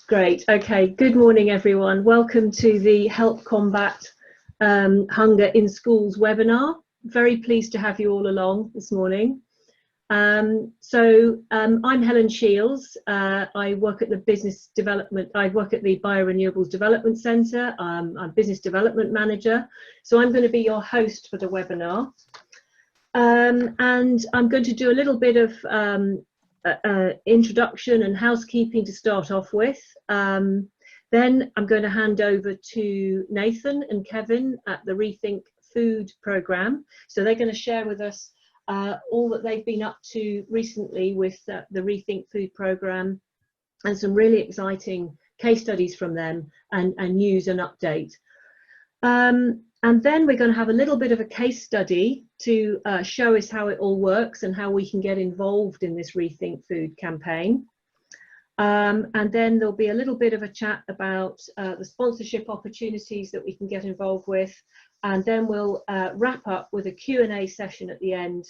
Great. Okay. Good morning, everyone. Welcome to the Help Combat Hunger in Schools webinar. Very pleased to have you all along this morning. I'm Helen Shiels. I work at the business development. I work at the Biorenewables Development Centre. I'm business development manager. So I'm going to be your host for the webinar. And I'm going to do a little bit of introduction and housekeeping to start off with. Then I'm going to hand over to Nathan and Kevin at the Rethink Food programme. So they're going to share with us all that they've been up to recently with the Rethink Food programme and some really exciting case studies from them and news and update. And then we're going to have a little bit of a case study to show us how it all works and how we can get involved in this Rethink Food campaign. And then there'll be a little bit of a chat about the sponsorship opportunities that we can get involved with. And then we'll wrap up with a Q&A session at the end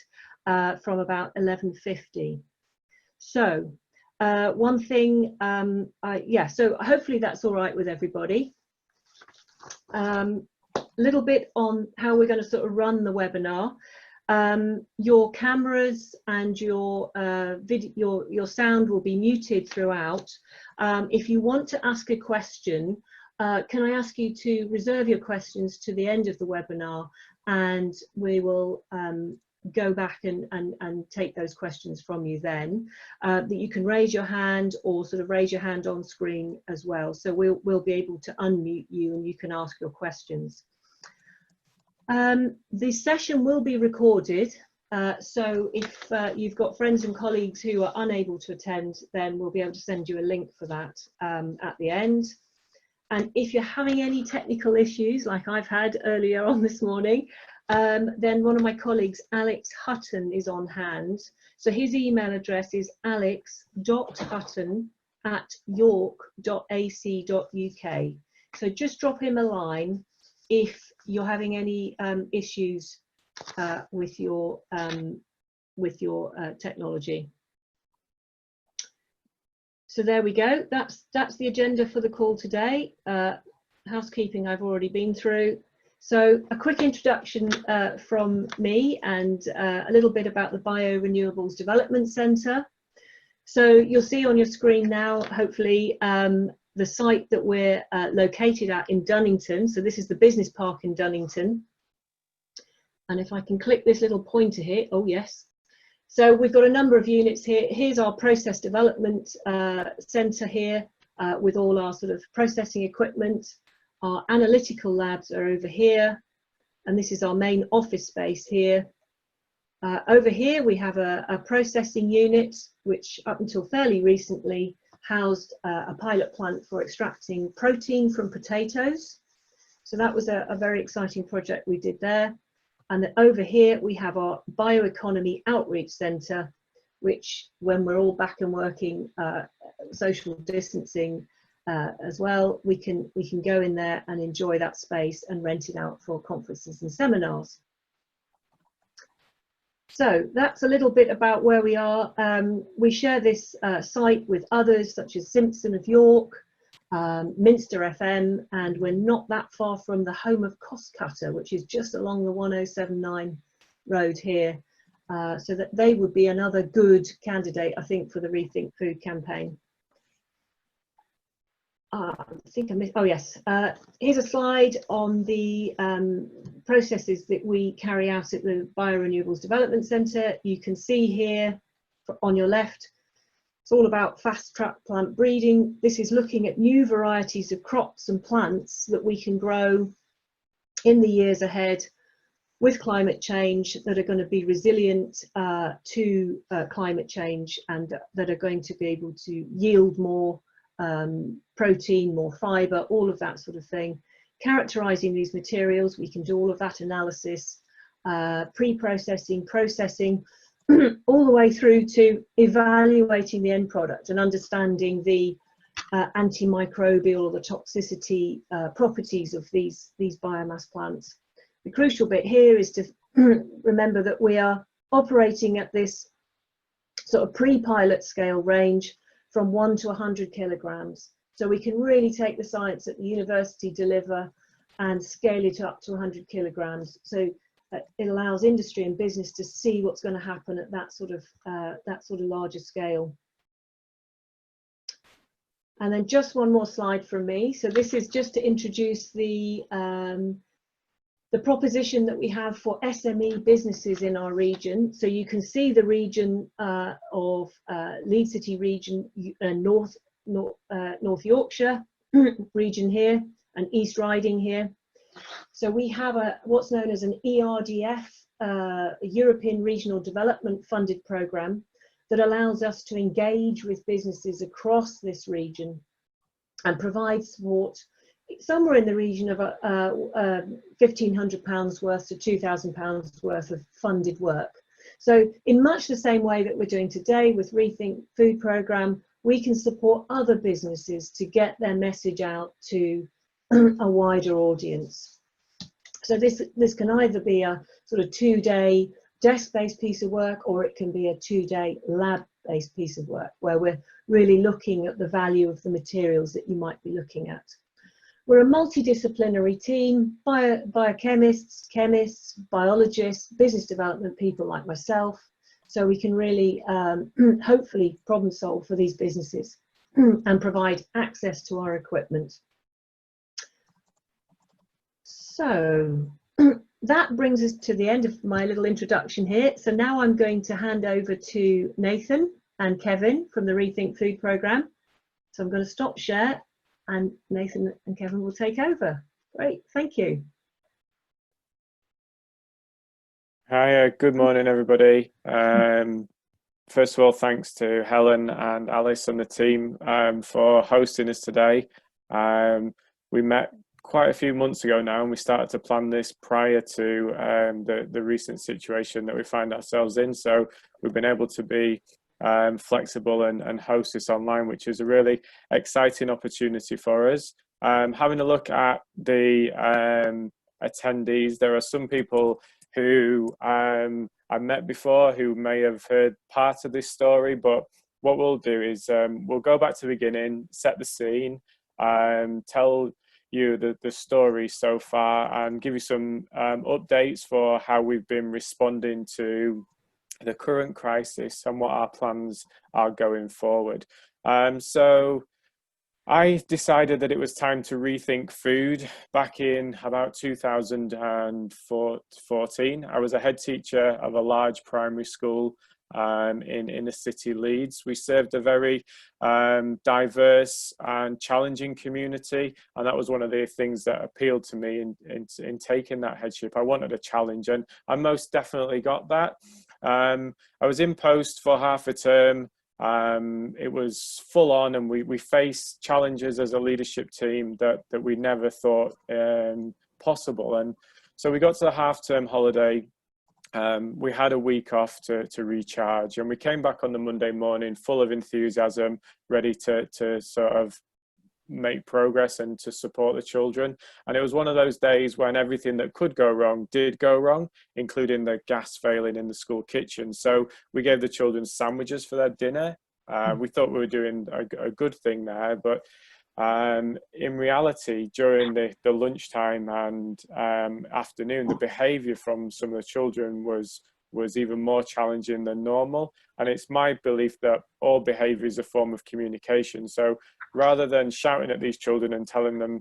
from about 11:50. So one thing, so hopefully that's all right with everybody. Little bit on how we're going to sort of run the webinar. Your cameras and your video, your sound will be muted throughout. If you want to ask a question, can I ask you to reserve your questions to the end of the webinar, and we will go back and take those questions from you then. That you can raise your hand or sort of raise your hand on screen as well. So we'll be able to unmute you and you can ask your questions. The session will be recorded, so if you've got friends and colleagues who are unable to attend, then we'll be able to send you a link for that at the end. And if you're having any technical issues like I've had earlier on this morning, then one of my colleagues, Alex Hutton, is on hand. So his email address is alex.hutton@york.ac.uk. So just drop him a line if you're having any issues with your technology. So there we go. That's the agenda for the call today. Housekeeping I've already been through. So a quick introduction from me and a little bit about the Biorenewables Development Centre. So you'll see on your screen now, hopefully, the site that we're located at in Dunnington. So this is the business park in Dunnington. And if I can click this little pointer here, oh yes. So we've got a number of units here. Here's our process development centre here with all our sort of processing equipment. Our analytical labs are over here. And this is our main office space here. Over here we have a processing unit, which up until fairly recently housed a pilot plant for extracting protein from potatoes. So that was a very exciting project we did there. And then over here we have our bioeconomy outreach centre, which when we're all back and working social distancing as well, we can go in there and enjoy that space and rent it out for conferences and seminars. So that's a little bit about where we are. We share this site with others such as Simpson of York, Minster FM, and we're not that far from the home of Cost Cutter, which is just along the 1079 road here. So that they would be another good candidate, I think, for the Rethink Food campaign. I think I missed, oh yes, here's a slide on the processes that we carry out at the Biorenewables Development Centre. You can see here on your left, it's all about fast track plant breeding. This is looking at new varieties of crops and plants that we can grow in the years ahead with climate change that are going to be resilient to climate change and that are going to be able to yield more protein, more fibre, all of that sort of thing. Characterising these materials, we can do all of that analysis, pre-processing, processing, all the way through to evaluating the end product and understanding the antimicrobial or the toxicity properties of these biomass plants. The crucial bit here is to remember that we are operating at this sort of pre-pilot scale range from 1 to 100 kilograms. So we can really take the science that the university deliver and scale it up to 100 kilograms. So it allows industry and business to see what's going to happen at that sort of larger scale. And then just one more slide from me. So this is just to introduce the proposition that we have for SME businesses in our region. So you can see the region of Leeds City region, North Yorkshire region here, and East Riding here. So we have what's known as an ERDF, a European Regional Development Funded Programme, that allows us to engage with businesses across this region and provide support somewhere in the region of £1,500 worth to £2,000 worth of funded work. So in much the same way that we're doing today with Rethink Food Programme, we can support other businesses to get their message out to a wider audience. So this can either be a sort of 2-day desk-based piece of work, or it can be a 2-day lab-based piece of work where we're really looking at the value of the materials that you might be looking at. We're a multidisciplinary team, biochemists, chemists, biologists, business development people like myself, so we can really hopefully problem solve for these businesses and provide access to our equipment. So that brings us to the end of my little introduction here. So now I'm going to hand over to Nathan and Kevin from the Rethink Food Programme. So I'm going to stop share and Nathan and Kevin will take over. Great, thank you. Hi, good morning everybody. First of all, thanks to Helen and Alice and the team for hosting us today. We met quite a few months ago now, and we started to plan this prior to the recent situation that we find ourselves in. So we've been able to be flexible and host this online, which is a really exciting opportunity for us. Having a look at the attendees, there are some people who I've met before who may have heard part of this story, but what we'll do is we'll go back to the beginning, set the scene, tell you the story so far and give you some updates for how we've been responding to the current crisis and what our plans are going forward. So I decided that it was time to rethink food back in about 2014. I was a head teacher of a large primary school in the city Leeds. We served a very diverse and challenging community, and that was one of the things that appealed to me in taking that headship. I wanted a challenge, and I most definitely got that. I was in post for half a term. It was full on, and we faced challenges as a leadership team that we never thought possible. And so we got to the half-term holiday. We had a week off to recharge, and we came back on the Monday morning full of enthusiasm, ready to sort of make progress and to support the children. And it was one of those days when everything that could go wrong did go wrong, including the gas failing in the school kitchen. So we gave the children sandwiches for their dinner. We thought we were doing a good thing there, but in reality, during the lunchtime and afternoon, the behaviour from some of the children was even more challenging than normal. And it's my belief that all behaviour is a form of communication. So rather than shouting at these children and telling them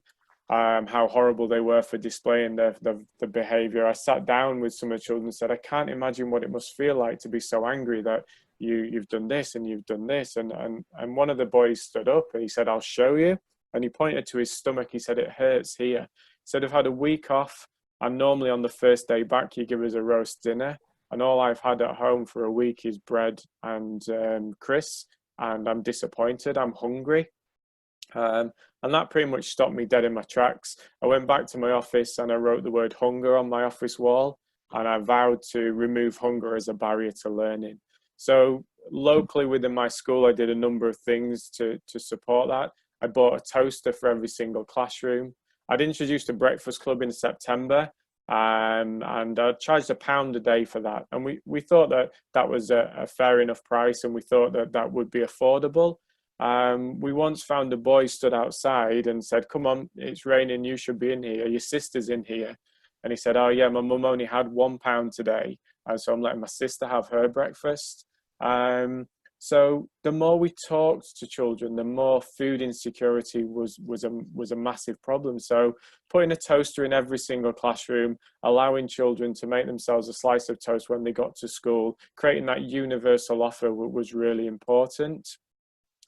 how horrible they were for displaying the behaviour, I sat down with some of the children and said, I can't imagine what it must feel like to be so angry that you've done this and you've done this. And one of the boys stood up and he said, I'll show you. And he pointed to his stomach. He said, it hurts here. He said, I've had a week off, and normally on the first day back, you give us a roast dinner. And all I've had at home for a week is bread and crisps, and I'm disappointed. I'm hungry. And that pretty much stopped me dead in my tracks. I went back to my office and I wrote the word hunger on my office wall, and I vowed to remove hunger as a barrier to learning. So locally within my school, I did a number of things to support that. I bought a toaster for every single classroom. I'd introduced a breakfast club in September, and I charged £1 a day for that. And we thought that was a fair enough price, and we thought that would be affordable. We once found a boy stood outside and said, "Come on, it's raining, you should be in here, your sister's in here." And he said, "Oh yeah, my mum only had £1 today, and so I'm letting my sister have her breakfast." So the more we talked to children, the more food insecurity was a massive problem. So putting a toaster in every single classroom, allowing children to make themselves a slice of toast when they got to school, creating that universal offer was really important.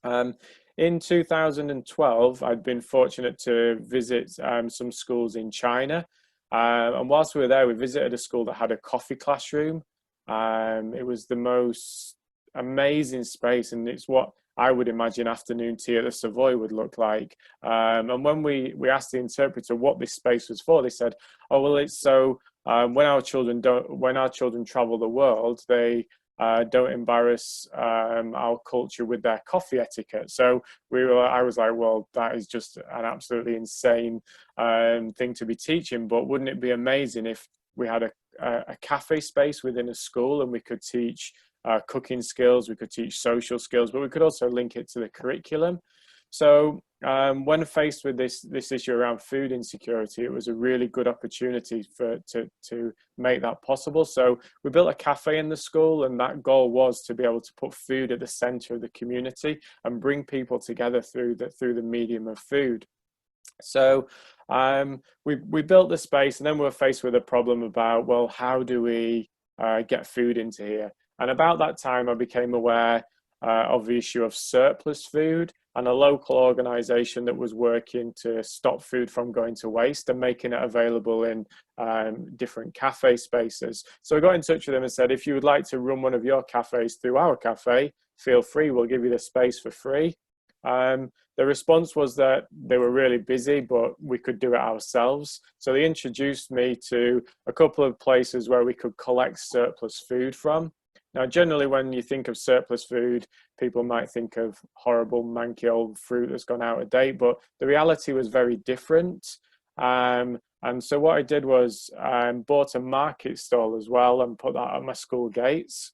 In 2012, I'd been fortunate to visit some schools in China. And whilst we were there, we visited a school that had a coffee classroom. It was the most amazing space, and it's what I would imagine afternoon tea at the Savoy would look like. And when we asked the interpreter what this space was for, they said, "Oh well, it's so when our children travel the world, they don't embarrass our culture with their coffee etiquette." So I was like, well, that is just an absolutely insane thing to be teaching. But wouldn't it be amazing if we had a cafe space within a school and we could teach cooking skills, we could teach social skills, but we could also link it to the curriculum. So when faced with this issue around food insecurity, it was a really good opportunity to make that possible. So we built a cafe in the school, and that goal was to be able to put food at the center of the community and bring people together through the medium of food. So we built the space, and then we were faced with a problem about, well, how do we get food into here? And about that time, I became aware of the issue of surplus food and a local organisation that was working to stop food from going to waste and making it available in different cafe spaces. So I got in touch with them and said, if you would like to run one of your cafes through our cafe, feel free, we'll give you the space for free. The response was that they were really busy, but we could do it ourselves. So they introduced me to a couple of places where we could collect surplus food from. Now, generally, when you think of surplus food, people might think of horrible, manky old fruit that's gone out of date, but the reality was very different. And so what I did was bought a market stall as well and put that at my school gates.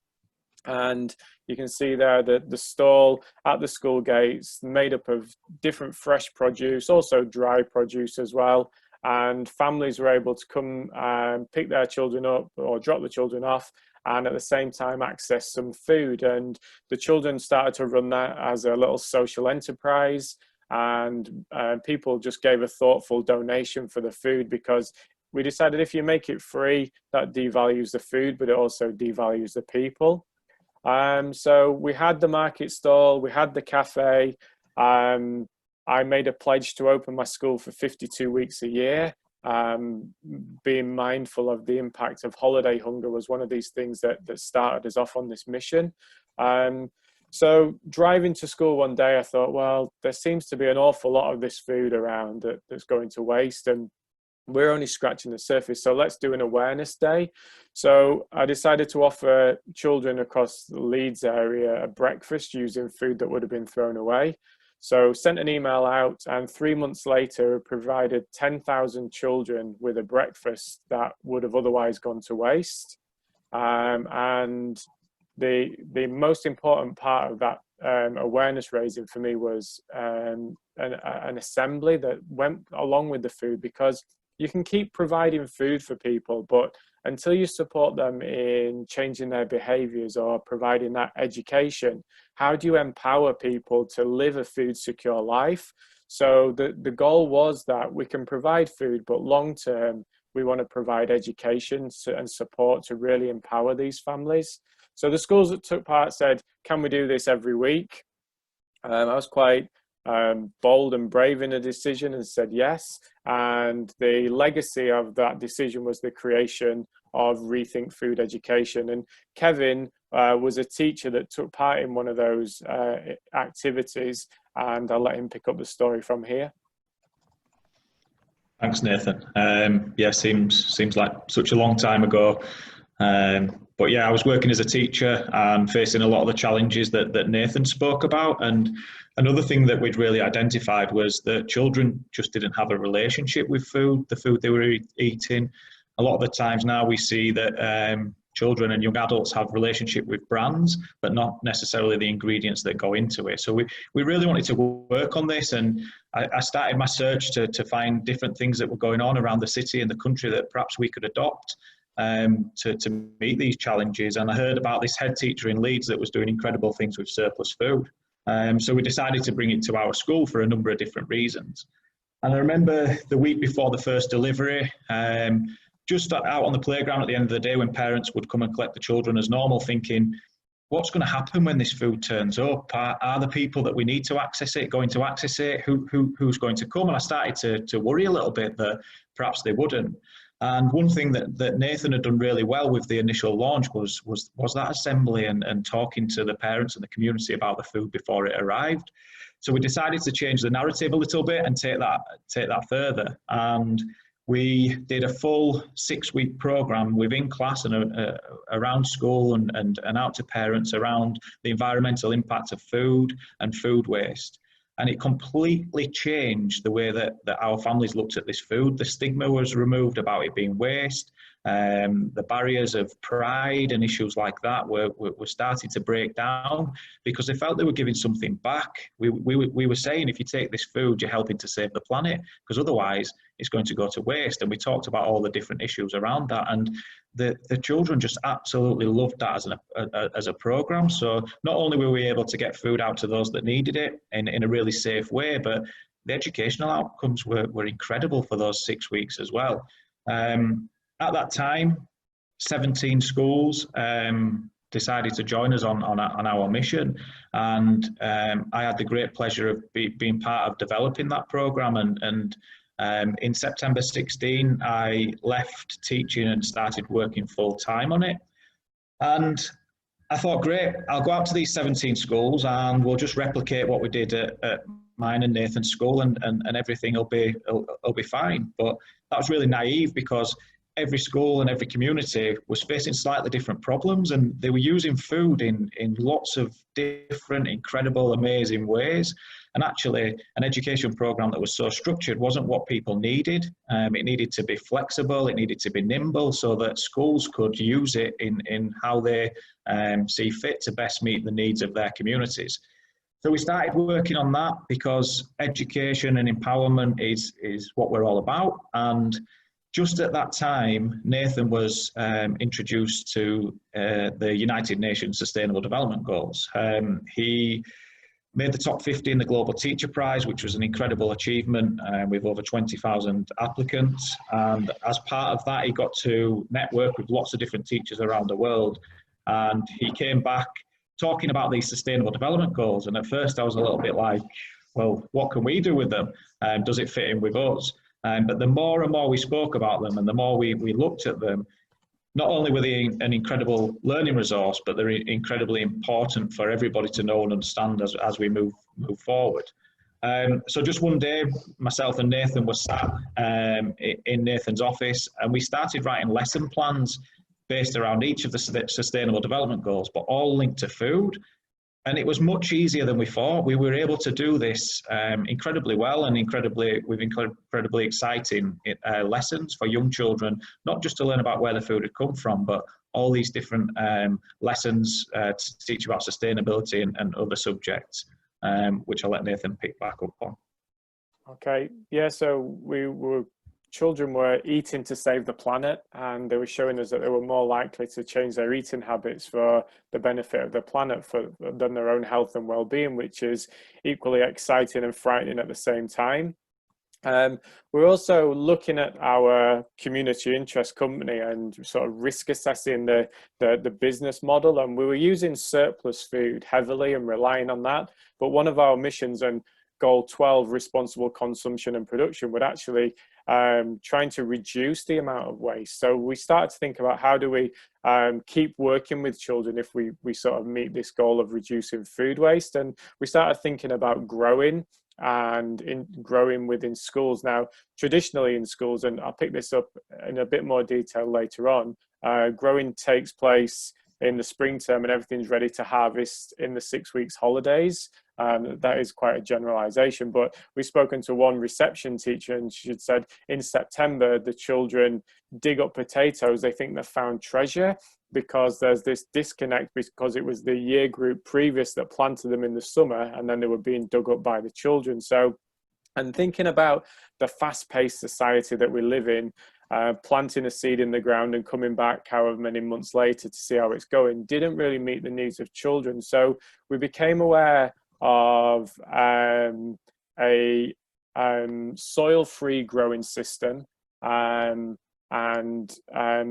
And you can see there that the stall at the school gates made up of different fresh produce, also dry produce as well. And families were able to come and pick their children up or drop the children off, and at the same time access some food. And the children started to run that as a little social enterprise, and people just gave a thoughtful donation for the food, because we decided if you make it free, that devalues the food, but it also devalues the people. So we had the market stall, we had the cafe. I made a pledge to open my school for 52 weeks a year. Being mindful of the impact of holiday hunger was one of these things that started us off on this mission. So driving to school one day, I thought, well, there seems to be an awful lot of this food around that's going to waste, and we're only scratching the surface. So let's do an awareness day. So I decided to offer children across the Leeds area a breakfast using food that would have been thrown away. So sent an email out, and 3 months later provided 10,000 children with a breakfast that would have otherwise gone to waste. And the most important part of that awareness raising for me was an assembly that went along with the food, because you can keep providing food for people, but until you support them in changing their behaviors or providing that education, how do you empower people to live a food secure life? So the goal was that we can provide food, but long term, we want to provide education and support to really empower these families. So the schools that took part said, can we do this every week? I was quite bold and brave in a decision and said yes. And the legacy of that decision was the creation of Rethink Food Education. And Kevin was a teacher that took part in one of those activities, and I'll let him pick up the story from here. Thanks, Nathan. Yeah, seems like such a long time ago. But yeah, I was working as a teacher and facing a lot of the challenges that Nathan spoke about. And another thing that we'd really identified was that children just didn't have a relationship with food, the food they were eating. A lot of the times now we see that children and young adults have relationship with brands, but not necessarily the ingredients that go into it. So we really wanted to work on this, and I started my search to find different things that were going on around the city and the country that perhaps we could adopt to meet these challenges. And I heard about this head teacher in Leeds that was doing incredible things with surplus food. So we decided to bring it to our school for a number of different reasons. And I remember the week before the first delivery, just out on the playground at the end of the day when parents would come and collect the children as normal, thinking, what's going to happen when this food turns up? Are the people that we need to access it going to access it? Who's going to come? And I started to worry a little bit that perhaps they wouldn't. And one thing that Nathan had done really well with the initial launch was that assembly and talking to the parents and the community about the food before it arrived. So we decided to change the narrative a little bit and take that further. And we did a full 6-week program within class and around school and out to parents around the environmental impact of food and food waste. And it completely changed the way that our families looked at this food. The stigma was removed about it being waste. The barriers of pride and issues like that were starting to break down because they felt they were giving something back. We were saying, if you take this food, you're helping to save the planet, because otherwise it's going to go to waste. And we talked about all the different issues around that. And the children just absolutely loved that as a program. So not only were we able to get food out to those that needed it in a really safe way, but the educational outcomes were incredible for those 6 weeks as well. At that time, 17 schools decided to join us on our mission, and I had the great pleasure of being part of developing that program. And in September 16, I left teaching and started working full time on it. And I thought, great, I'll go out to these 17 schools and we'll just replicate what we did at mine and Nathan's school, and everything will be fine. But that was really naive, because every school and every community was facing slightly different problems, and they were using food in lots of different, incredible, amazing ways. And actually, an education program that was so structured wasn't what people needed. It needed to be flexible, it needed to be nimble, so that schools could use it in how they see fit to best meet the needs of their communities. So we started working on that, because education and empowerment is what we're all about. And just at that time, Nathan was introduced to the United Nations Sustainable Development Goals. He made the top 50 in the Global Teacher Prize, which was an incredible achievement with over 20,000 applicants. And as part of that, he got to network with lots of different teachers around the world. And he came back talking about these Sustainable Development Goals. And at first I was a little bit like, well, what can we do with them? Does it fit in with us? But the more and more we spoke about them, and the more we looked at them, not only were they an incredible learning resource, but they're incredibly important for everybody to know and understand as we move forward. So just one day, myself and Nathan were sat in Nathan's office, and we started writing lesson plans based around each of the Sustainable Development Goals, but all linked to food. And it was much easier than we thought. We were able to do this incredibly well, and with incredibly exciting lessons for young children, not just to learn about where the food had come from, but all these different lessons to teach about sustainability and other subjects, which I'll let Nathan pick back up on. Okay, yeah, so children were eating to save the planet, and they were showing us that they were more likely to change their eating habits for the benefit of the planet than their own health and well-being, which is equally exciting and frightening at the same time. We're also looking at our community interest company and sort of risk assessing the business model, and we were using surplus food heavily and relying on that. But one of our missions, and goal 12, responsible consumption and production, would actually trying to reduce the amount of waste. So we started to think about, how do we keep working with children if we sort of meet this goal of reducing food waste? And we started thinking about growing within schools. Now, traditionally in schools, and I'll pick this up in a bit more detail later on, growing takes place in the spring term, and everything's ready to harvest in the 6 weeks holidays. That is quite a generalization, but we've spoken to one reception teacher, and she had said in September the children dig up potatoes, they think they've found treasure, because there's this disconnect, because it was the year group previous that planted them in the summer, and then they were being dug up by the children. So, and thinking about the fast-paced society that we live in, planting a seed in the ground and coming back however many months later to see how it's going didn't really meet the needs of children. So we became aware of a soil-free growing system, and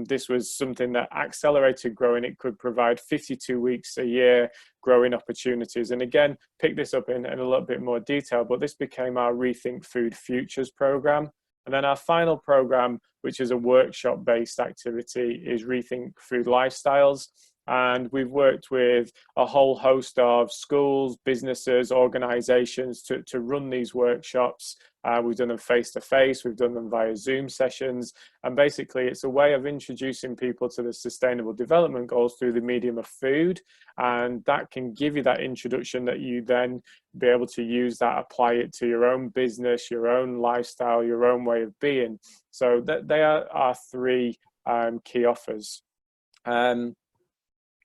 this was something that accelerated growing. It could provide 52 weeks a year growing opportunities. And again, pick this up in a little bit more detail, but this became our Rethink Food Futures program. And then our final program, which is a workshop-based activity, is Rethink Food Lifestyles. And we've worked with a whole host of schools, businesses, organizations to run these workshops. We've done them face-to-face, we've done them via Zoom sessions. And basically, it's a way of introducing people to the Sustainable Development Goals through the medium of food. And that can give you that introduction that you then be able to use that, apply it to your own business, your own lifestyle, your own way of being. So they are our three key offers.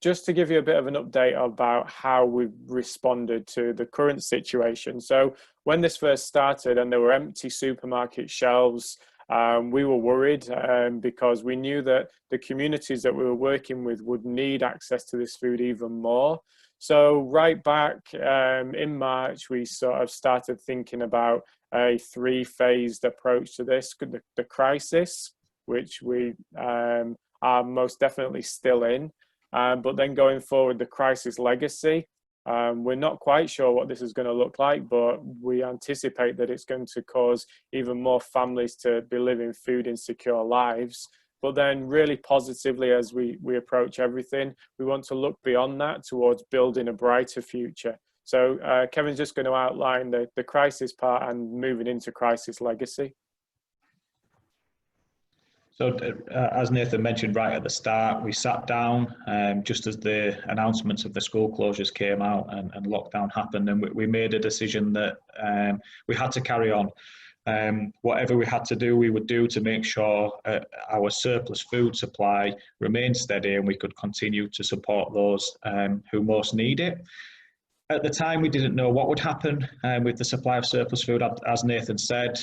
Just to give you a bit of an update about how we've responded to the current situation. So when this first started and there were empty supermarket shelves, we were worried because we knew that the communities that we were working with would need access to this food even more. So right back in March, we sort of started thinking about a three-phased approach to this. The crisis, which we are most definitely still in. But then going forward, the crisis legacy. We're not quite sure what this is going to look like, but we anticipate that it's going to cause even more families to be living food insecure lives. But then really positively, as we approach everything, we want to look beyond that towards building a brighter future. So Kevin's just going to outline the crisis part and moving into crisis legacy. So as Nathan mentioned right at the start, we sat down just as the announcements of the school closures came out and lockdown happened, and we made a decision that we had to carry on. Whatever we had to do, we would do to make sure our surplus food supply remained steady and we could continue to support those who most need it. At the time, we didn't know what would happen with the supply of surplus food. As Nathan said,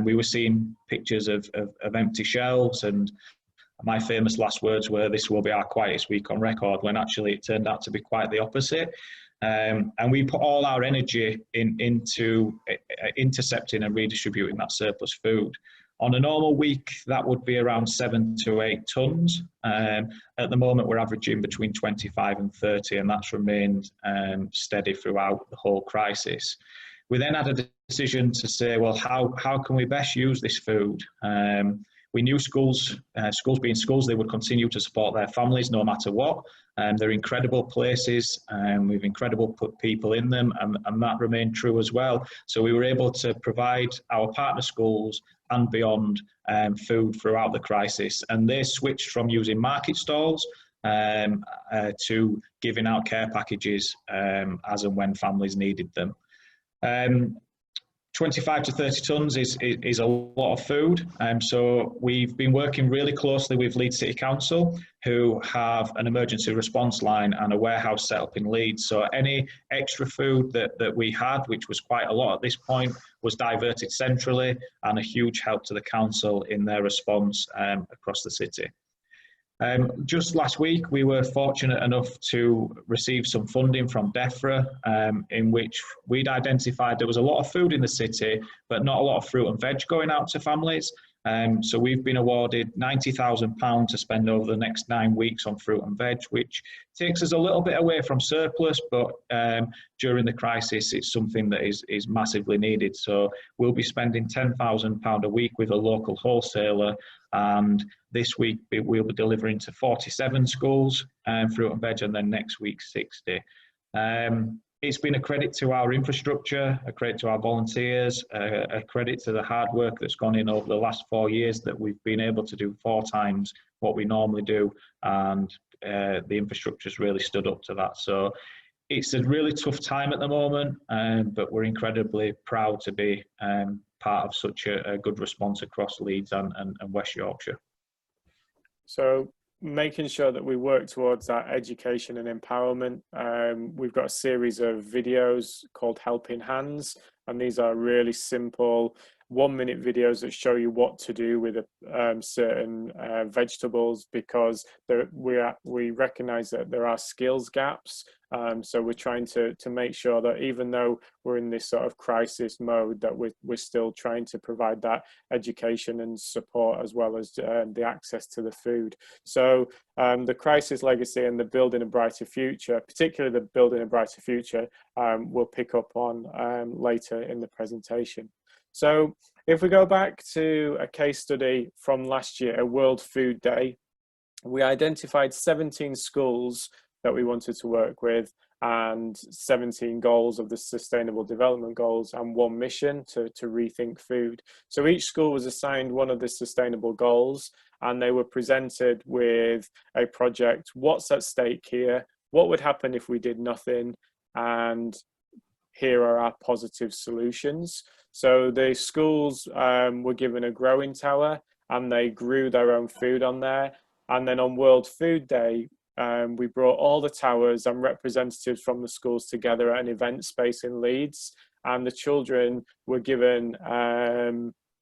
we were seeing pictures of empty shelves, and my famous last words were, "This will be our quietest week on record," when actually it turned out to be quite the opposite. And we put all our energy into intercepting and redistributing that surplus food. On a normal week, that would be around 7 to 8 tonnes. At the moment, we're averaging between 25 and 30, and that's remained steady throughout the whole crisis. We then had a decision to say, well, how can we best use this food? We knew schools being schools, they would continue to support their families no matter what. They're incredible places, with incredible people in them, and that remained true as well. So we were able to provide our partner schools and beyond food throughout the crisis. And they switched from using market stalls to giving out care packages as and when families needed them. 25 to 30 tonnes is a lot of food. So we've been working really closely with Leeds City Council, who have an emergency response line and a warehouse set up in Leeds. So any extra food that we had, which was quite a lot at this point, was diverted centrally, and a huge help to the council in their response across the city. Just last week, we were fortunate enough to receive some funding from DEFRA, in which we'd identified there was a lot of food in the city, but not a lot of fruit and veg going out to families. So we've been awarded £90,000 to spend over the next 9 weeks on fruit and veg, which takes us a little bit away from surplus, but during the crisis, it's something that is massively needed. So we'll be spending £10,000 a week with a local wholesaler, and this week we'll be delivering to 47 schools fruit and veg, and then next week 60. It's been a credit to our infrastructure, a credit to our volunteers, a credit to the hard work that's gone in over the last 4 years that we've been able to do 4 times what we normally do, and the infrastructure's really stood up to that. So it's a really tough time at the moment, but we're incredibly proud to be part of such a good response across Leeds and West Yorkshire. So making sure that we work towards that education and empowerment. We've got a series of videos called Helping Hands, and these are really simple 1-minute videos that show you what to do with certain vegetables, because we recognize that there are skills gaps. So we're trying to make sure that even though we're in this sort of crisis mode, that we're still trying to provide that education and support, as well as the access to the food. So the crisis legacy and the building a brighter future, particularly the building a brighter future, we'll pick up on later in the presentation. So if we go back to a case study from last year, World Food Day, we identified 17 schools that we wanted to work with, and 17 goals of the Sustainable Development Goals, and 1 mission to rethink food. So each school was assigned one of the sustainable goals, and they were presented with a project: what's at stake here, what would happen if we did nothing, and here are our positive solutions. So the schools were given a growing tower, and they grew their own food on there. And then on World Food Day, we brought all the towers and representatives from the schools together at an event space in Leeds, and the children were given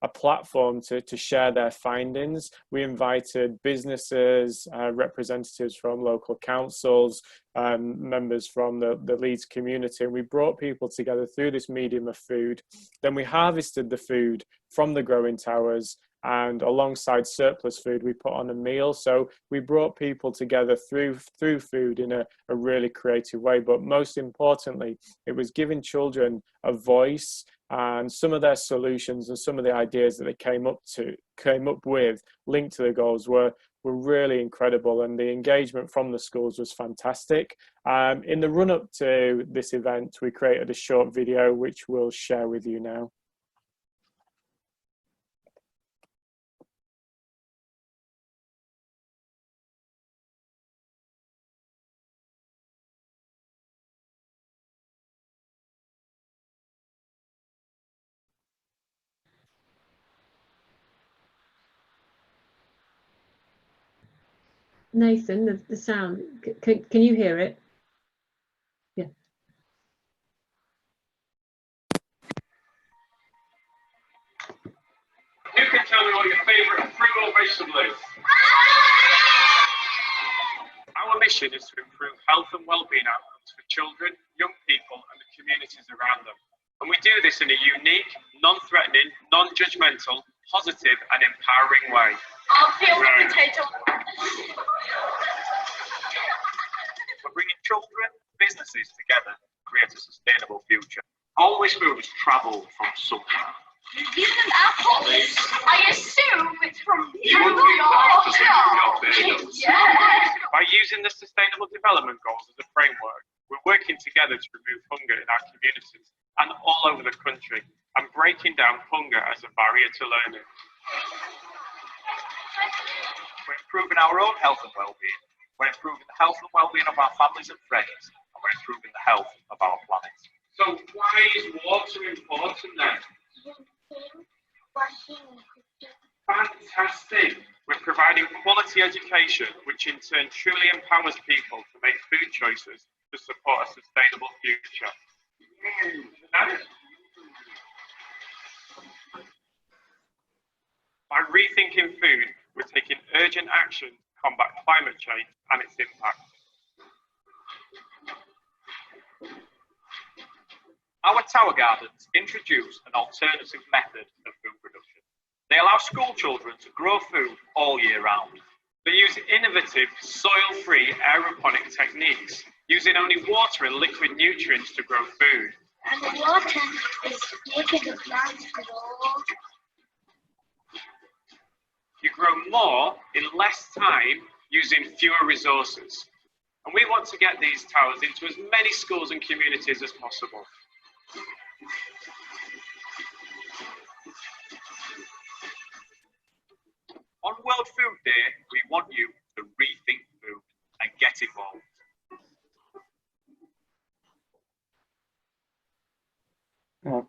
a platform to share their findings. We invited businesses, representatives from local councils, members from the Leeds community, and we brought people together through this medium of food. Then we harvested the food from the growing towers, and alongside surplus food, we put on a meal. So we brought people together through food in a really creative way. But most importantly, it was giving children a voice, and some of their solutions and some of the ideas that they came up with linked to the goals were really incredible, and the engagement from the schools was fantastic. In the run-up to this event, we created a short video which we'll share with you now. Nathan, the sound, can you hear it? Yeah. Who can tell me what your favourite fruit or vegetable is? Our mission is to improve health and well-being outcomes for children, young people and the communities around them. And we do this in a unique, non-threatening, non-judgmental, positive and empowering way. I'll peel the potato. We're bringing children, businesses together to create a sustainable future. All this food has travelled from somewhere. Isn't apple? I assume it's from New York. Yeah. By using the Sustainable Development Goals as a framework, we're working together to remove hunger in our communities and all over the country, and breaking down hunger as a barrier to learning. We're improving our own health and well-being. We're improving the health and well-being of our families and friends, and we're improving the health of our planet. So why is water important then? Fantastic. We're providing quality education, which in turn truly empowers people to make food choices to support a sustainable future. By rethinking food, we're taking urgent action to combat climate change and its impact. Our tower gardens introduce an alternative method of food production. They allow school children to grow food all year round. They use innovative, soil-free aeroponic techniques, using only water and liquid nutrients to grow food. And the water is making the plants grow. You grow more in less time using fewer resources. And we want to get these towers into as many schools and communities as possible. On World Food Day, we want you to rethink food and get involved.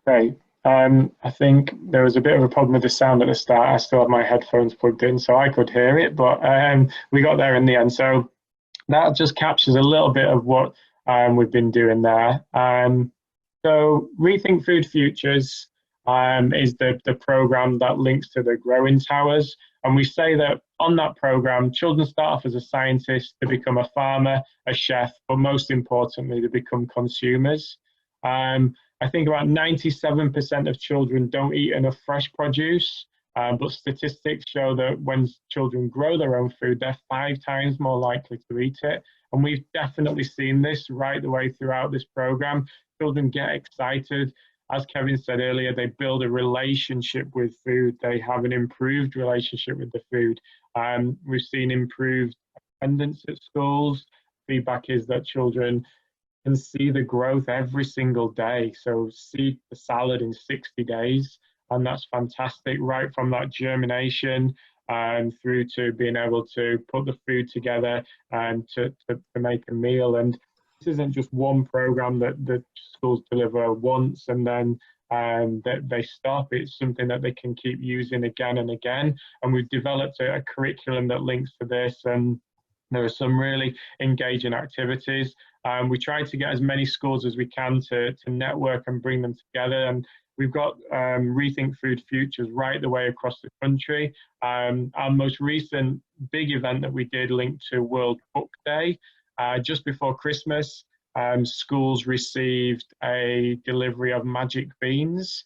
Okay, I think there was a bit of a problem with the sound at the start. I still had my headphones plugged in, so I could hear it, but we got there in the end. So that just captures a little bit of what we've been doing there. So Rethink Food Futures is the program that links to the Growing Towers. And we say that on that program, children start off as a scientist to become a farmer, a chef, but most importantly, to become consumers. I think about 97% of children don't eat enough fresh produce, but statistics show that when children grow their own food, they're 5 times more likely to eat it. And we've definitely seen this right the way throughout this program. Children get excited. As Kevin said earlier, they build a relationship with food. They have an improved relationship with the food. We've seen improved attendance at schools. Feedback is that children can see the growth every single day. So seed the salad in 60 days. And that's fantastic, right from that germination through to being able to put the food together and to make a meal. And this isn't just one program that the schools deliver once and then that they stop. It's something that they can keep using again and again. And we've developed a curriculum that links to this, and there are some really engaging activities. We try to get as many schools as we can to network and bring them together. And we've got Rethink Food Futures right the way across the country. Our most recent big event that we did linked to World Book Day. Just before Christmas, schools received a delivery of magic beans,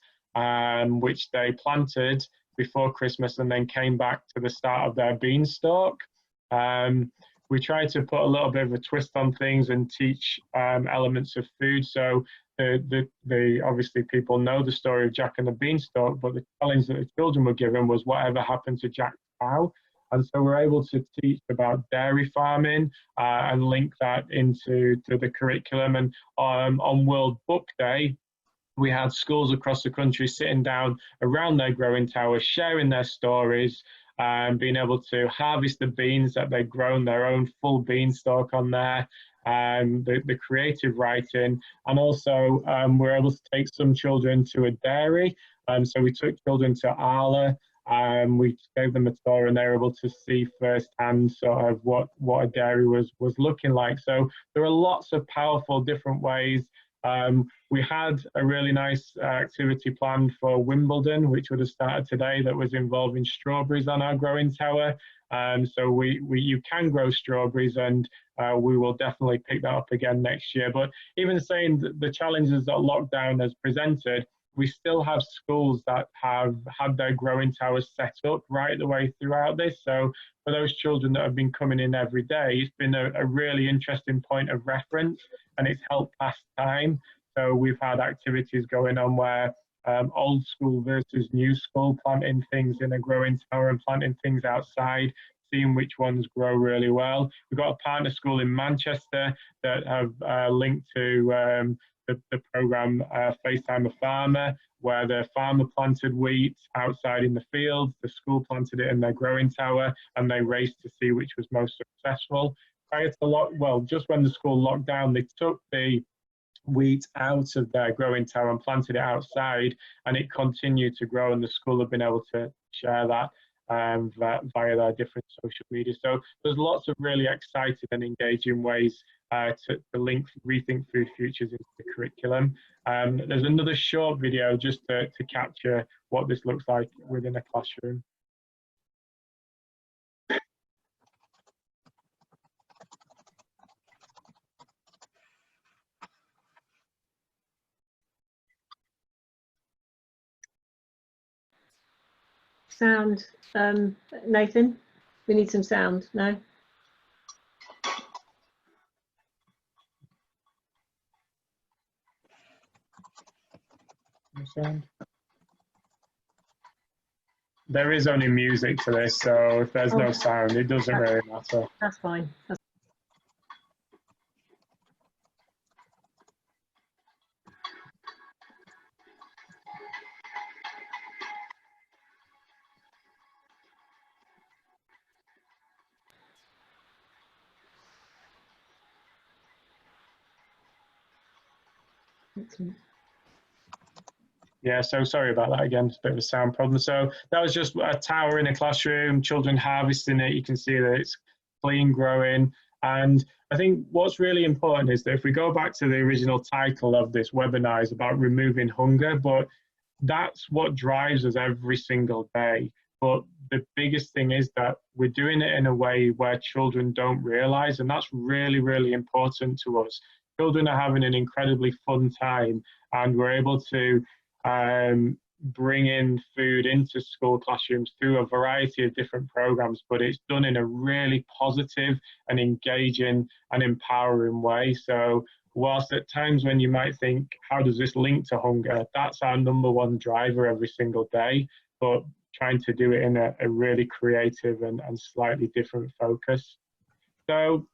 which they planted before Christmas and then came back to the start of their beanstalk. We try to put a little bit of a twist on things and teach elements of food. So the obviously people know the story of Jack and the Beanstalk, but the challenge that the children were given was whatever happened to Jack's cow. And so we're able to teach about dairy farming and link that into the curriculum. And on World Book Day, we had schools across the country sitting down around their growing towers, sharing their stories, being able to harvest the beans that they'd grown, their own full beanstalk on there, the creative writing. And also we're able to take some children to a dairy. So we took children to Arla. We gave them a tour and they were able to see firsthand sort of what a dairy was looking like. So there are lots of powerful different ways. We had a really nice activity planned for Wimbledon, which would have started today, that was involving strawberries on our growing tower. So you can grow strawberries, and we will definitely pick that up again next year. But even saying the challenges that lockdown has presented, we still have schools that have had their growing towers set up right the way throughout this. So for those children that have been coming in every day, it's been a really interesting point of reference, and it's helped pass time. So we've had activities going on where old school versus new school, planting things in a growing tower and planting things outside, seeing which ones grow really well. We've got a partner school in Manchester that have linked to the program FaceTime a Farmer, where the farmer planted wheat outside in the fields, the school planted it in their growing tower, and they raced to see which was most successful. Prior to just when the school locked down, they took the wheat out of their growing tower and planted it outside, and it continued to grow, and the school have been able to share that via their different social media. So there's lots of really exciting and engaging ways to link Rethink Food Futures into the curriculum. There's another short video just to capture what this looks like within a classroom. Sound, Nathan? We need some sound, no? No sound? There is only music to this, so if there's no sound, it doesn't really matter. That's fine. Excellent. Yeah, so sorry about that again, it's a bit of a sound problem. So that was just a tower in a classroom, children harvesting it. You can see that it's clean growing. And I think what's really important is that if we go back to the original title of this webinar, is about removing hunger, but that's what drives us every single day. But the biggest thing is that we're doing it in a way where children don't realize, and that's really, really important to us. Children are having an incredibly fun time, and we're able to bring in food into school classrooms through a variety of different programs, but it's done in a really positive and engaging and empowering way. So whilst at times when you might think, how does this link to hunger? That's our #1 driver every single day, but trying to do it in a really creative and slightly different focus. So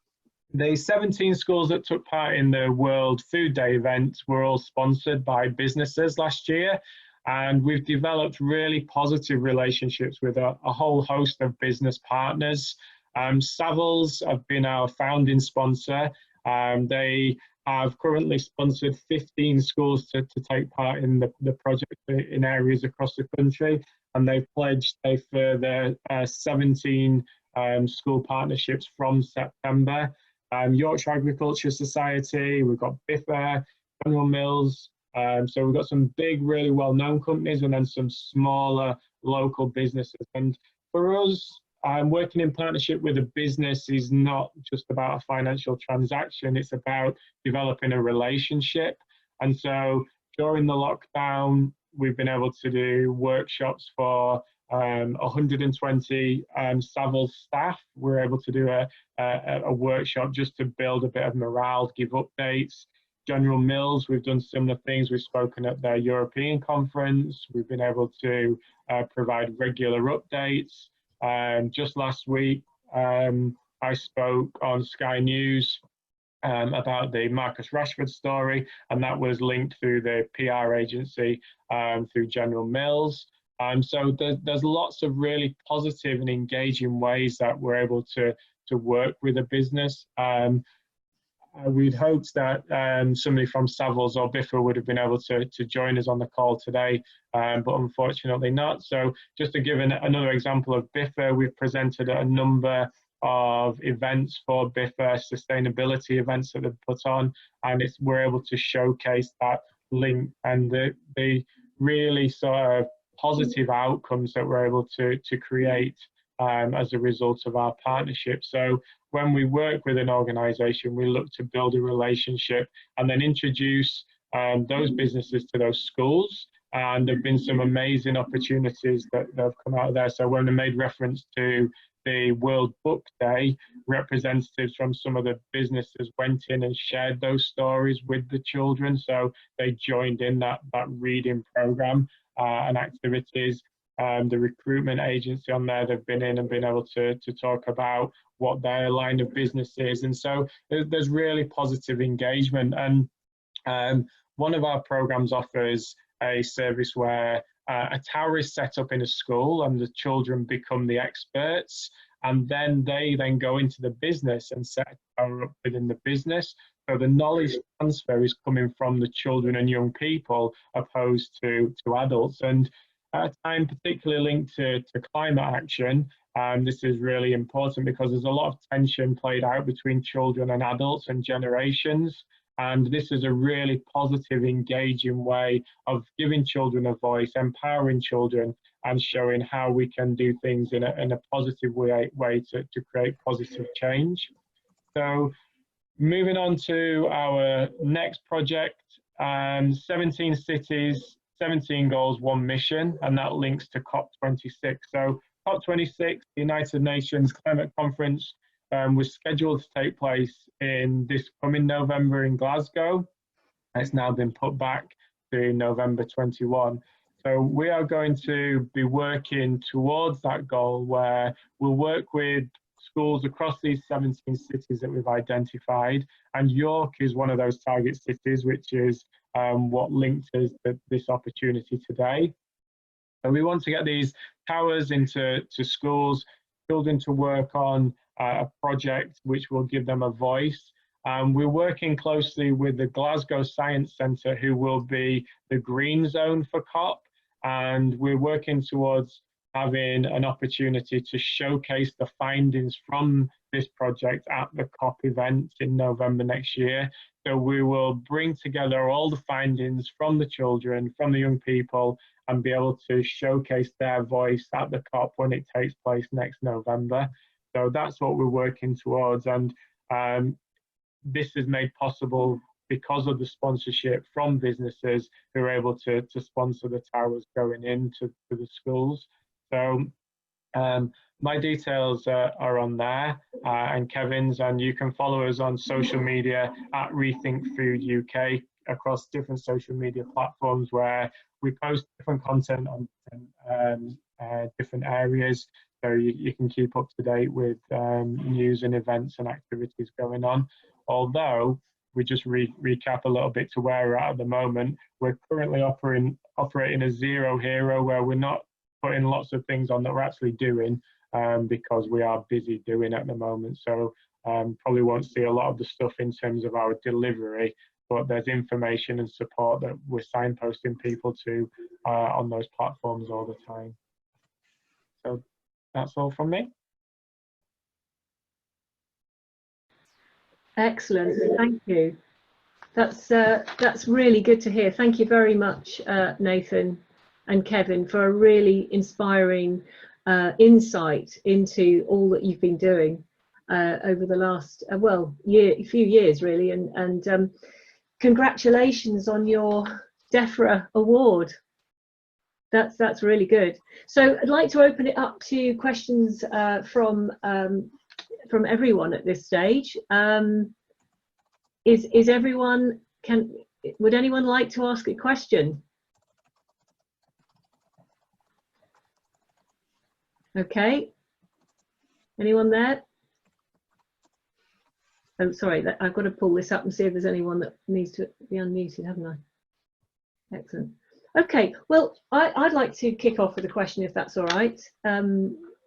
the 17 schools that took part in the World Food Day event were all sponsored by businesses last year, and we've developed really positive relationships with a whole host of business partners. Savills have been our founding sponsor. They have currently sponsored 15 schools to take part in the project in areas across the country, and they've pledged a further 17 school partnerships from September. Yorkshire Agriculture Society, we've got Biffa, General Mills, so we've got some big, really well-known companies and then some smaller local businesses. And for us, working in partnership with a business is not just about a financial transaction, it's about developing a relationship. And so during the lockdown, we've been able to do workshops for 120 Savills staff. We're able to do a workshop just to build a bit of morale, give updates. General Mills, we've done similar things. We've spoken at their European conference. We've been able to provide regular updates. Just last week, I spoke on Sky News about the Marcus Rashford story, and that was linked through the PR agency through General Mills. So there's lots of really positive and engaging ways that we're able to work with a business. We'd hoped that somebody from Savills or Biffa would have been able to join us on the call today, but unfortunately not. So just to give another example of Biffa, we've presented a number of events for Biffa, sustainability events that they've put on, and we're able to showcase that link and the really sort of positive outcomes that we're able to create as a result of our partnership. So when we work with an organisation, we look to build a relationship and then introduce those businesses to those schools. And there have been some amazing opportunities that have come out of there. So when I made reference to the World Book Day, representatives from some of the businesses went in and shared those stories with the children. So they joined in that reading programme and activities. The recruitment agency on there, they've been in and been able to talk about what their line of business is. And so there's really positive engagement. And one of our programs offers a service where a tower is set up in a school and the children become the experts, and then they go into the business and set a tower up within the business. So the knowledge transfer is coming from the children and young people opposed to adults. And at a time particularly linked to climate action, this is really important because there's a lot of tension played out between children and adults and generations. And this is a really positive, engaging way of giving children a voice, empowering children, and showing how we can do things in a positive way to create positive change. So moving on to our next project, 17 cities, 17 goals, 1 mission, and that links to COP26. So COP26, the United Nations Climate Conference, was scheduled to take place in this coming November in Glasgow. It's now been put back to November 21. So we are going to be working towards that goal, where we'll work with schools across these 17 cities that we've identified, and York is one of those target cities, which is what linked us to this opportunity today. And we want to get these towers into schools, children to work on a project which will give them a voice, We're working closely with the Glasgow Science Centre, who will be the green zone for COP, and we're working towards having an opportunity to showcase the findings from this project at the COP event in November next year. So we will bring together all the findings from the children, from the young people, and be able to showcase their voice at the COP when it takes place next November. So that's what we're working towards, and this is made possible because of the sponsorship from businesses who are able to sponsor the towers going into the schools. So my details are on there, and Kevin's, and you can follow us on social media at Rethink Food UK across different social media platforms where we post different content on different areas, so you can keep up to date with news and events and activities going on. Although, we just recap a little bit to where we're at the moment. We're currently operating a zero hero, where we're not putting lots of things on that we're actually doing because we are busy doing at the moment. So probably won't see a lot of the stuff in terms of our delivery, but there's information and support that we're signposting people to on those platforms all the time. So that's all from me. Excellent, thank you. That's really good to hear. Thank you very much, Nathan and Kevin, for a really inspiring insight into all that you've been doing over the last few years, really, and congratulations on your DEFRA award. That's really good. So I'd like to open it up to questions from everyone at this stage. Is everyone, would anyone like to ask a question? Okay, anyone there? Oh, sorry, I've got to pull this up and see if there's anyone that needs to be unmuted, haven't I? Excellent. Okay, well, I'd like to kick off with a question, if that's all right,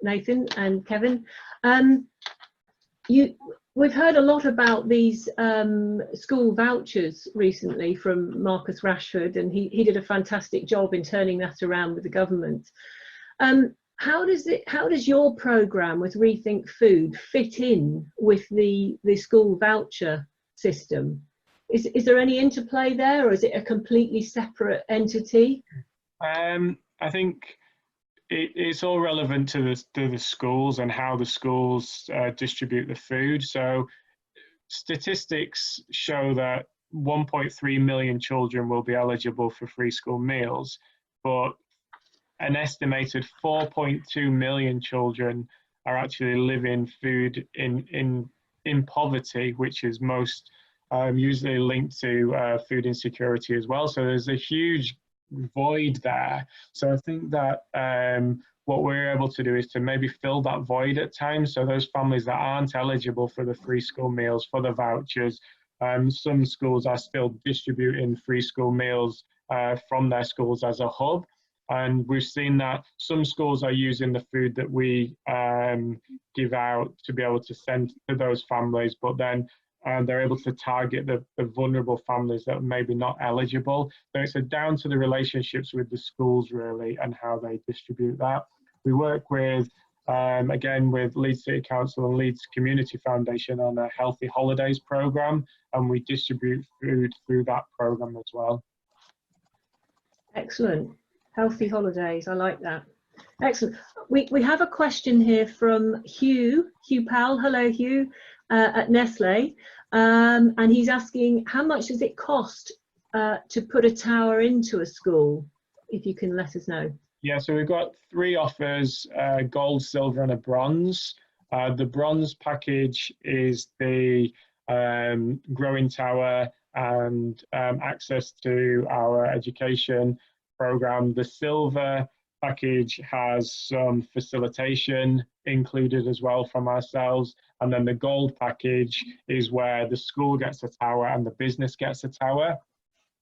Nathan and Kevin. We've heard a lot about these school vouchers recently from Marcus Rashford, and he did a fantastic job in turning that around with the government. How does your programme with Rethink Food fit in with the school voucher system? Is there any interplay there, or is it a completely separate entity? I think it's all relevant to the schools and how the schools distribute the food. So statistics show that 1.3 million children will be eligible for free school meals, but an estimated 4.2 million children are actually living food in poverty, which is most usually linked to food insecurity as well. So there's a huge void there. So I think that what we're able to do is to maybe fill that void at times. So those families that aren't eligible for the free school meals, for the vouchers, some schools are still distributing free school meals from their schools as a hub. And we've seen that some schools are using the food that we give out to be able to send to those families, but then they're able to target the vulnerable families that are maybe not eligible. So it's down to the relationships with the schools, really, and how they distribute that. We work with, again, with Leeds City Council and Leeds Community Foundation on a Healthy Holidays programme, and we distribute food through that programme as well. Excellent. Healthy Holidays, I like that. Excellent. We have a question here from Hugh Powell. Hello, Hugh, at Nestle. And he's asking, how much does it cost to put a tower into a school? If you can let us know. Yeah, so we've got 3 offers, gold, silver and a bronze. The bronze package is the growing tower and access to our education program. The silver package has some facilitation included as well from ourselves, and then the gold package is where the school gets a tower and the business gets a tower.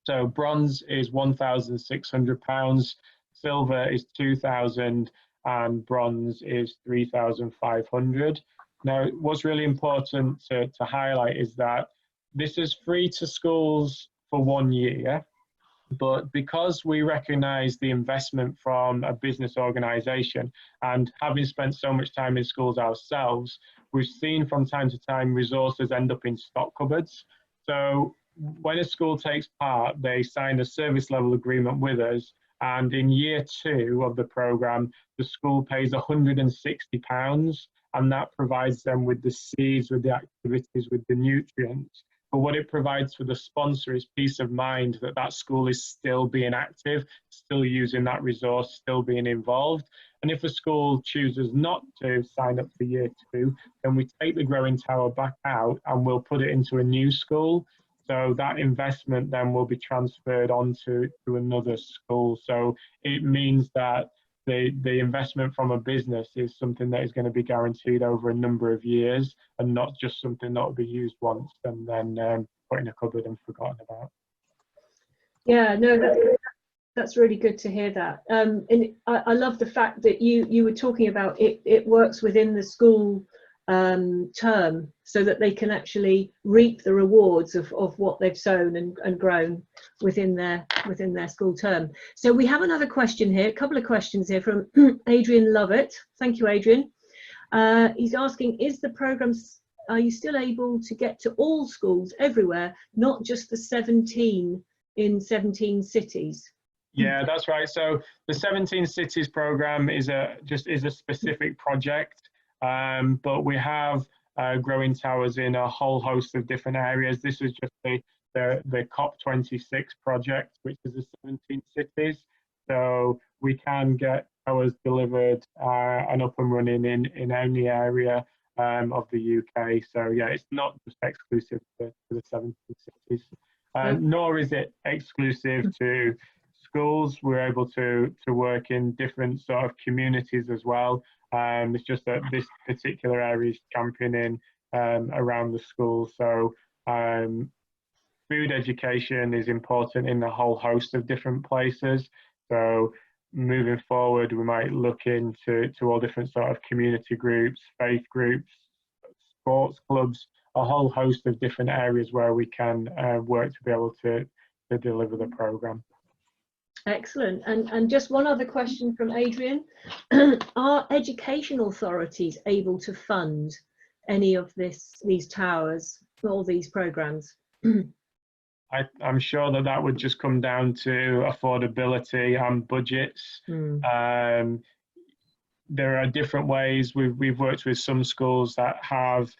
So bronze is £1,600, silver is £2,000, and bronze is £3,500. Now, what's really important to highlight is that this is free to schools for 1 year, but because we recognise the investment from a business organisation, and having spent so much time in schools ourselves, we've seen from time to time resources end up in stock cupboards. So when a school takes part, they sign a service level agreement with us, and in year 2 of the programme, the school pays £160, and that provides them with the seeds, with the activities, with the nutrients. But what it provides for the sponsor is peace of mind that that school is still being active, still using that resource, still being involved. And if a school chooses not to sign up for year 2, then we take the growing tower back out and we'll put it into a new school. So that investment then will be transferred onto another school. So it means that the investment from a business is something that is going to be guaranteed over a number of years, and not just something that will be used once and then put in a cupboard and forgotten about. Yeah, no, that's really good to hear that. And I love the fact that you were talking about it works within the school term, so that they can actually reap the rewards of what they've sown and grown within their school term. So we have another question here, a couple of questions here from Adrian Lovett. Thank you, Adrian. He's asking, are you still able to get to all schools everywhere, not just the 17 in 17 cities? Yeah, that's right. So the 17 cities program is a specific project. But we have growing towers in a whole host of different areas. This is just the COP26 project, which is the 17 cities. So we can get towers delivered and up and running in any area of the UK. So yeah, it's not just exclusive to the 17 cities, nor is it exclusive to schools. We're able to work in different sort of communities as well. It's just that this particular area is championing around the school. So food education is important in a whole host of different places. So moving forward, we might look into all different sort of community groups, faith groups, sports clubs, a whole host of different areas where we can work to be able to deliver the programme. Excellent. And just one other question from Adrian. Are education authorities able to fund any of these towers, all these programs? I'm sure that would just come down to affordability and budgets. There are different ways. We've worked with some schools that have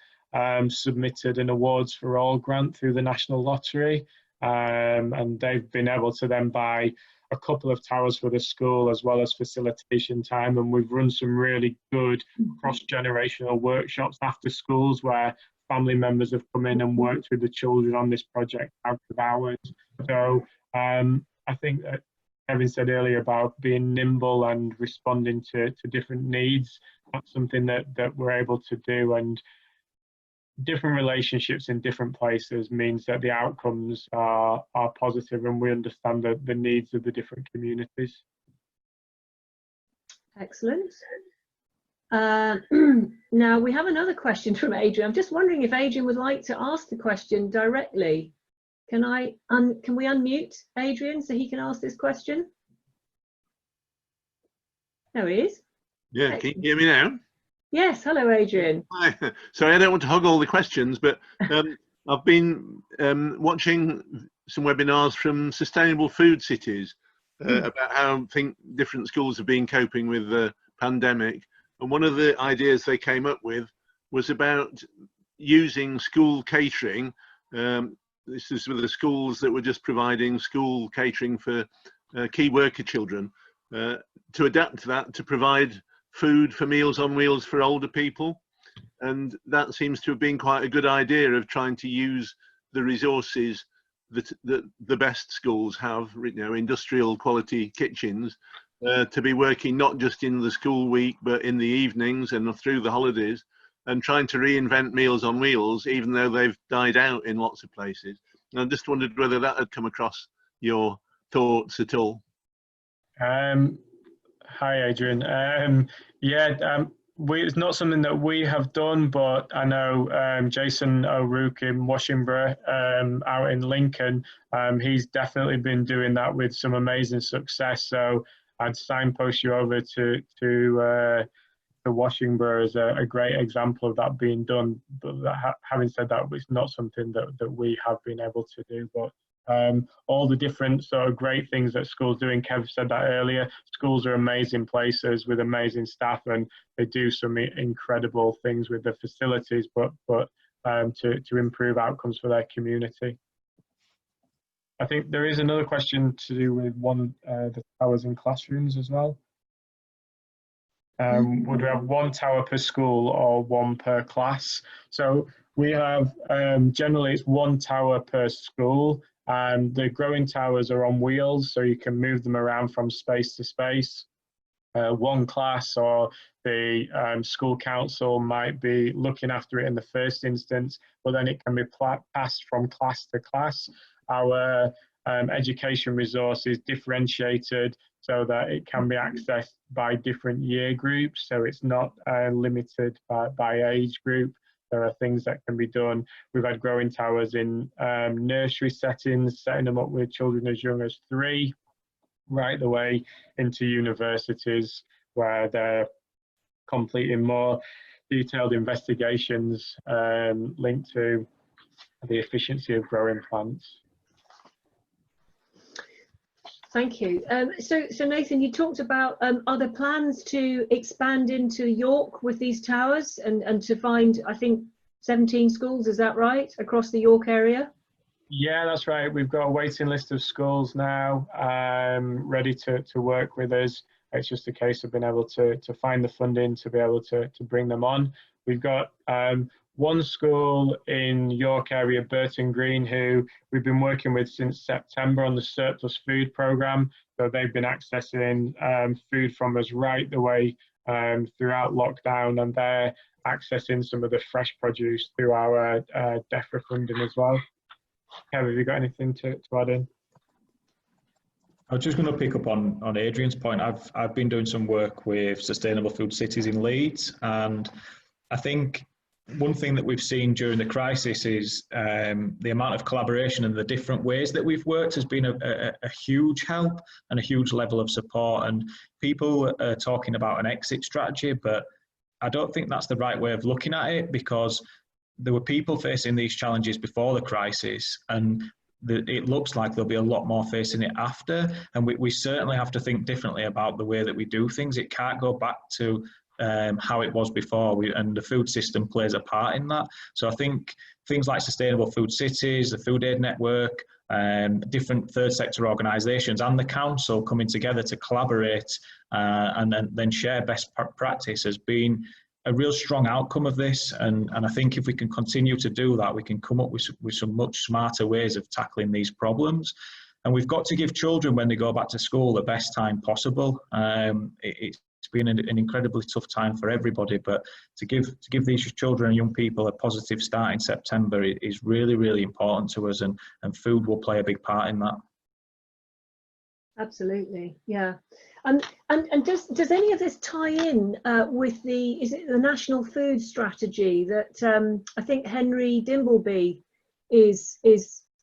submitted an Awards for All grant through the National Lottery, and they've been able to then buy a couple of towers for the school as well as facilitation time, and we've run some really good cross-generational workshops after schools where family members have come in and worked with the children on this project out of hours. So I think that Kevin said earlier about being nimble and responding to different needs. That's something that we're able to do, and different relationships in different places means that the outcomes are positive, and we understand the needs of the different communities. Excellent. Now we have another question from Adrian. I'm just wondering if Adrian would like to ask the question directly. Can we unmute Adrian so he can ask this question? There he is. Yeah, Excellent. can you hear me now? Yes, hello Adrian. Hi. Sorry, I don't want to hog all the questions, but I've been watching some webinars from Sustainable Food Cities about how I think different schools have been coping with the pandemic. And one of the ideas they came up with was about using school catering. This is with the schools that were just providing school catering for key worker children, to adapt to that, to provide food for Meals on Wheels for older people. And that seems to have been quite a good idea of trying to use the resources that the best schools have, you know, industrial quality kitchens, to be working not just in the school week but in the evenings and through the holidays, and trying to reinvent Meals on Wheels even though they've died out in lots of places. And I just wondered whether that had come across your thoughts at all. Hi Adrian. it's not something that we have done, but I know Jason O'Rourke in Washington, out in Lincoln, he's definitely been doing that with some amazing success. So I'd signpost you over to Washington as a great example of that being done. But having said that, it's not something that we have been able to do. But all the different sort of great things that schools do, and Kev said that earlier, schools are amazing places with amazing staff, and they do some incredible things with the facilities, but to improve outcomes for their community. I think there is another question to do with the towers in classrooms as well. Would we have one tower per school or one per class? So we have, generally it's one tower per school. The growing towers are on wheels, so you can move them around from space to space. One class or the school council might be looking after it in the first instance, but then it can be passed from class to class. Our education resource is differentiated so that it can be accessed by different year groups, so it's not limited by age group. There are things that can be done. We've had growing towers in nursery settings, setting them up with children as young as 3, right the way into universities where they're completing more detailed investigations linked to the efficiency of growing plants. Thank you. So Nathan, you talked about are there plans to expand into York with these towers and to find, I think, 17 schools, is that right, across the York area? Yeah, that's right. We've got a waiting list of schools now ready to work with us. It's just a case of being able to find the funding to be able to bring them on. We've got one school in York area, Burton Green, who we've been working with since September on the surplus food programme. So they've been accessing food from us right the way throughout lockdown, and they're accessing some of the fresh produce through our DEFRA funding as well. Kev, have you got anything to add in? I was just going to pick up on Adrian's point. I've been doing some work with Sustainable Food Cities in Leeds, and I think one thing that we've seen during the crisis is the amount of collaboration and the different ways that we've worked has been a huge help and a huge level of support. And people are talking about an exit strategy, but I don't think that's the right way of looking at it, because there were people facing these challenges before the crisis, and it looks like there'll be a lot more facing it after. And we certainly have to think differently about the way that we do things. It can't go back to how it was before, and the food system plays a part in that. So I think things like Sustainable Food Cities, the Food Aid Network, different third sector organisations and the council coming together to collaborate and then share best practice has been a real strong outcome of this. And I think if we can continue to do that, we can come up with some much smarter ways of tackling these problems. And we've got to give children, when they go back to school, the best time possible. It's been an incredibly tough time for everybody, but to give these children and young people a positive start in September is really, really important to us, and food will play a big part in that. Absolutely, yeah. And does any of this tie in with is it the National Food Strategy that I think Henry Dimbleby is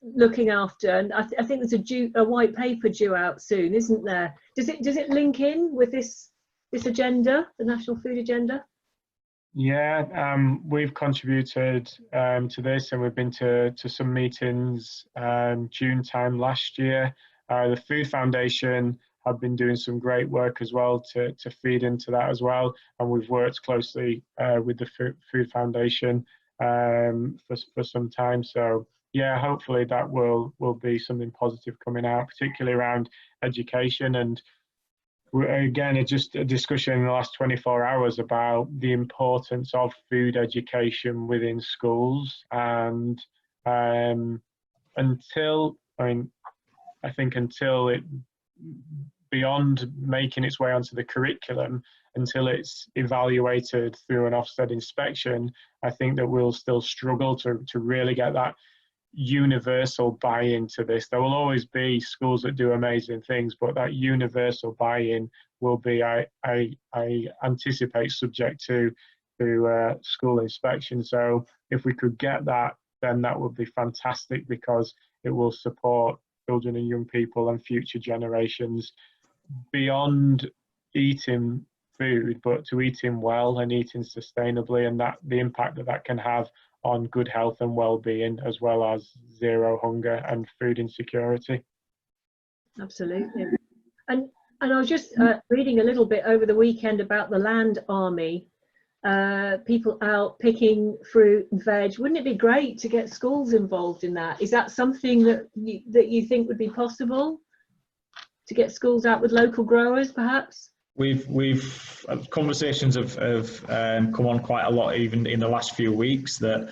looking after? And I think there's a white paper due out soon, isn't there? Does it link in with this agenda, the National Food Agenda? Yeah, we've contributed to this, and we've been to some meetings June time last year. The Food Foundation have been doing some great work as well to feed into that as well, and we've worked closely with the Food Foundation for some time. So yeah, hopefully that will be something positive coming out, particularly around education. And again, just a discussion in the last 24 hours about the importance of food education within schools. And until it, beyond making its way onto the curriculum, until it's evaluated through an Ofsted inspection, I think that we'll still struggle to really get that universal buy-in to this. There will always be schools that do amazing things, but that universal buy-in will be, I anticipate, subject to school inspection. So if we could get that, then that would be fantastic, because it will support children and young people and future generations beyond eating food, but to eating well and eating sustainably, and that the impact that that can have on good health and well-being, as well as zero hunger and food insecurity. Absolutely. And I was just reading a little bit over the weekend about the land army, people out picking fruit and veg. Wouldn't it be great to get schools involved in that? Is that something that you think would be possible, to get schools out with local growers, perhaps? We've conversations have come on quite a lot, even in the last few weeks, that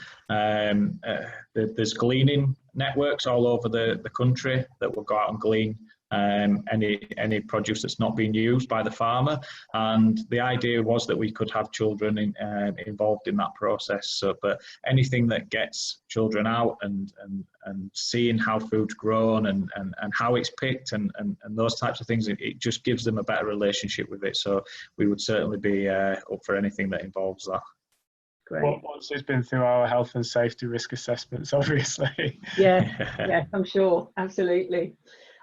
there's gleaning networks all over the country that will go out and glean any produce that's not being used by the farmer, and the idea was that we could have children involved in that process. So, but anything that gets children out and seeing how food's grown and how it's picked and those types of things, it just gives them a better relationship with it. So we would certainly be up for anything that involves that. Great. Well, once it's been through our health and safety risk assessments, obviously. Yeah, I'm sure, absolutely.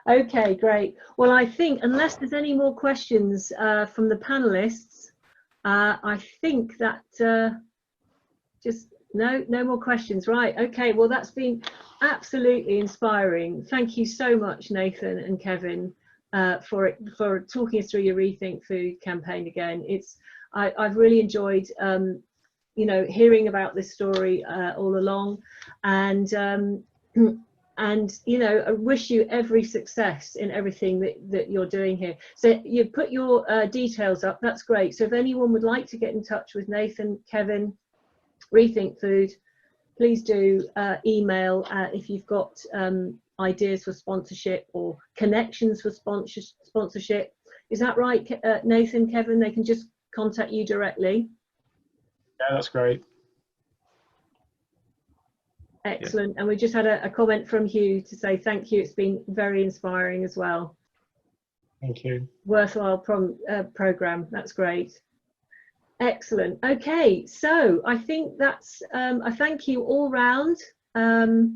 Okay, great. Well, I think, unless there's any more questions from the panelists, I think that just no more questions. Right. Okay. Well, that's been absolutely inspiring. Thank you so much, Nathan and Kevin, for talking us through your Rethink Food campaign again. I've really enjoyed hearing about this story all along, and I wish you every success in everything that you're doing here. So you've put your details up. That's great. So if anyone would like to get in touch with Nathan, Kevin, Rethink Food, please do email if you've got ideas for sponsorship or connections for sponsorship. Is that right, Nathan, Kevin? They can just contact you directly. Yeah, that's great. Excellent. And we just had a comment from Hugh to say thank you. It's been very inspiring as well. Thank you. Worthwhile program. That's great. Excellent. Okay, so I think that's I thank you all round to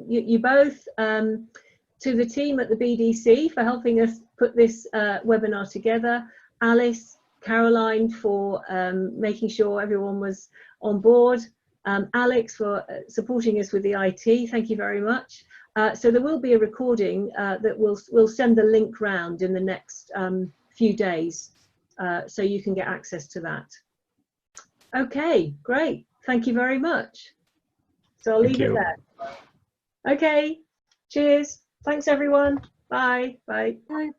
you both, to the team at the BDC for helping us put this webinar together, Alice, Caroline for making sure everyone was on board, Alex for supporting us with the IT. Thank you very much. So there will be a recording that we'll send the link round in the next few days, so you can get access to that. Okay, great. Thank you very much. So I'll leave it there. Okay, cheers. Thanks everyone. Bye. Bye. Bye.